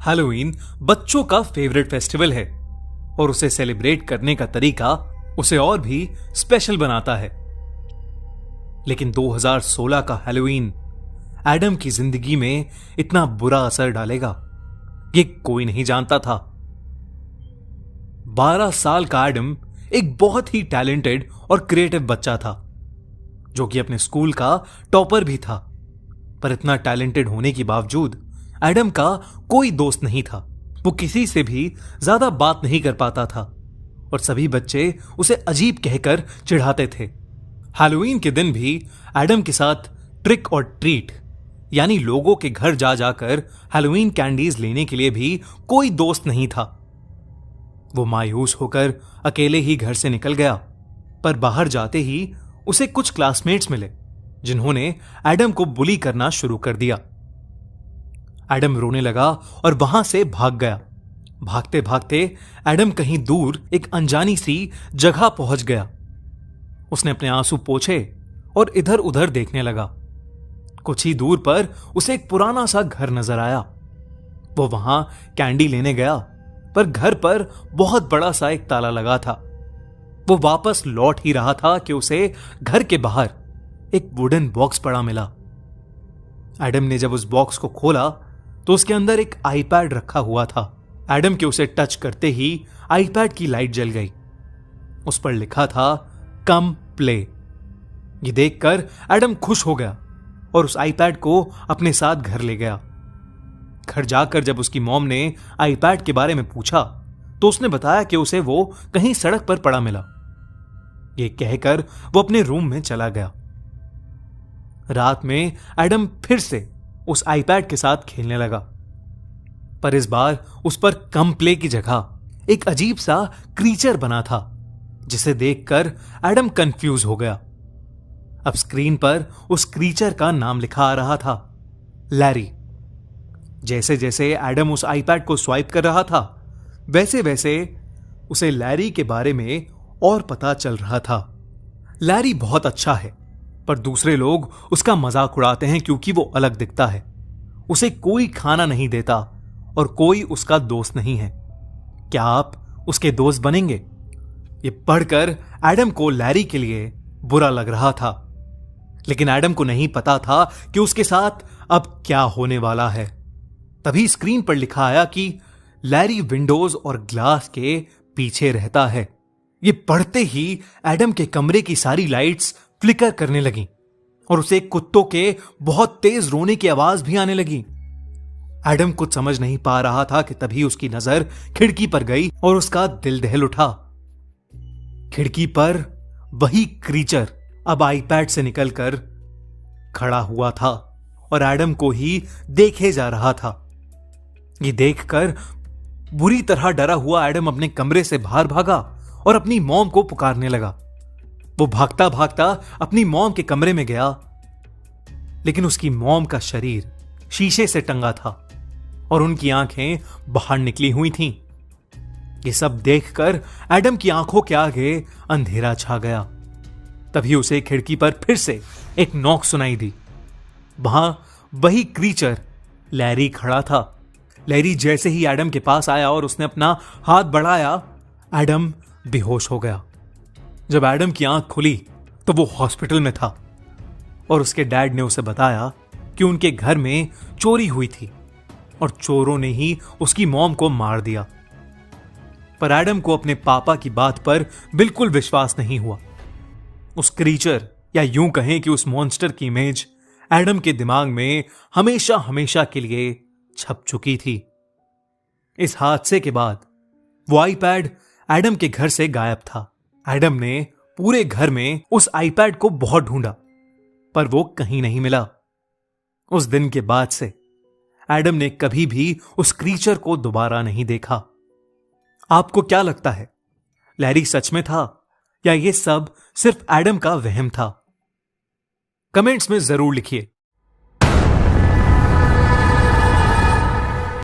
Halloween बच्चों का favourite festival है और उसे सेलिब्रेट करने का तरीका उसे और भी स्पेशल बनाता है। लेकिन 2016 का हैलोवीन एडम की जिंदगी में इतना बुरा असर डालेगा ये कोई नहीं जानता था। 12 साल का एडम एक बहुत ही टैलेंटेड और क्रिएटिव बच्चा था जो कि अपने स्कूल का टॉपर भी था। पर इतना टैलेंटेड होने के बावजूद एडम का कोई दोस्त नहीं था। वो किसी से भी ज्यादा बात नहीं कर पाता था और सभी बच्चे उसे अजीब कहकर चिढ़ाते थे। हैलोवीन के दिन भी एडम के साथ ट्रिक और ट्रीट यानी लोगों के घर जा जाकर हैलोवीन कैंडीज लेने के लिए भी कोई दोस्त नहीं था। वो मायूस होकर अकेले ही घर से निकल गया। पर बाहर जाते ही उसे कुछ क्लासमेट्स मिले जिन्होंने एडम को बुली करना शुरू कर दिया। एडम रोने लगा और वहां से भाग गया। भागते भागते एडम कहीं दूर एक अनजानी सी जगह पहुंच गया। उसने अपने आंसू पोंछे और इधर उधर देखने लगा। कुछ ही दूर पर उसे एक पुराना सा घर नजर आया। वो वहां कैंडी लेने गया पर घर पर बहुत बड़ा सा एक ताला लगा था। वो वापस लौट ही रहा था कि उसे घर के बाहर एक वुडन बॉक्स पड़ा मिला। एडम ने जब उस बॉक्स को खोला तो उसके अंदर एक आईपैड रखा हुआ था। एडम के उसे टच करते ही आईपैड की लाइट जल गई। उस पर लिखा था कम प्ले। ये देखकर एडम खुश हो गया और उस आईपैड को अपने साथ घर ले गया। घर जाकर जब उसकी मॉम ने आईपैड के बारे में पूछा तो उसने बताया कि उसे वो कहीं सड़क पर पड़ा मिला। ये कहकर वो अपने रूम में चला गया। रात में एडम फिर से उस आईपैड के साथ खेलने लगा पर इस बार उस पर कम प्ले की जगह एक अजीब सा क्रीचर बना था जिसे देखकर एडम कंफ्यूज हो गया। अब स्क्रीन पर उस क्रीचर का नाम लिखा आ रहा था लैरी। जैसे जैसे एडम उस आईपैड को स्वाइप कर रहा था वैसे वैसे उसे लैरी के बारे में और पता चल रहा था। लैरी बहुत अच्छा है पर दूसरे लोग उसका मजाक उड़ाते हैं क्योंकि वो अलग दिखता है। उसे कोई खाना नहीं देता और कोई उसका दोस्त नहीं है। क्या आप उसके दोस्त बनेंगे? ये पढ़कर एडम को लैरी के लिए बुरा लग रहा था। लेकिन एडम को नहीं पता था कि उसके साथ अब क्या होने वाला है। तभी स्क्रीन पर लिखा आया कि लैरी विंडोज और ग्लास के पीछे रहता है। ये पढ़ते ही एडम के कमरे की सारी लाइट्स फ्लिकर करने लगी और उसे कुत्तों के बहुत तेज रोने की आवाज भी आने लगी। एडम कुछ समझ नहीं पा रहा था कि तभी उसकी नजर खिड़की पर गई और उसका दिल दहल उठा। खिड़की पर वही क्रीचर अब आईपैड से निकलकर खड़ा हुआ था और एडम को ही देखे जा रहा था। ये देखकर बुरी तरह डरा हुआ एडम अपने कमरे से बाहर भागा और अपनी मॉम को पुकारने लगा। वो भागता भागता अपनी मॉम के कमरे में गया लेकिन उसकी मॉम का शरीर शीशे से टंगा था और उनकी आंखें बाहर निकली हुई थीं। ये सब देखकर एडम की आंखों के आगे अंधेरा छा गया। तभी उसे खिड़की पर फिर से एक नॉक सुनाई दी। वहां वही क्रीचर लैरी खड़ा था। लैरी जैसे ही एडम के पास आया और उसने अपना हाथ बढ़ाया एडम बेहोश हो गया। जब एडम की आंख खुली तो वो हॉस्पिटल में था और उसके डैड ने उसे बताया कि उनके घर में चोरी हुई थी और चोरों ने ही उसकी मॉम को मार दिया। पर एडम को अपने पापा की बात पर बिल्कुल विश्वास नहीं हुआ। उस क्रीचर या यूं कहें कि उस मॉन्स्टर की इमेज एडम के दिमाग में हमेशा हमेशा के लिए छप चुकी थी। इस हादसे के बाद वो आईपैड एडम के घर से गायब था। एडम ने पूरे घर में उस आईपैड को बहुत ढूंढा पर वो कहीं नहीं मिला। उस दिन के बाद से एडम ने कभी भी उस क्रीचर को दोबारा नहीं देखा। आपको क्या लगता है, लैरी सच में था या ये सब सिर्फ एडम का वहम था? कमेंट्स में जरूर लिखिए।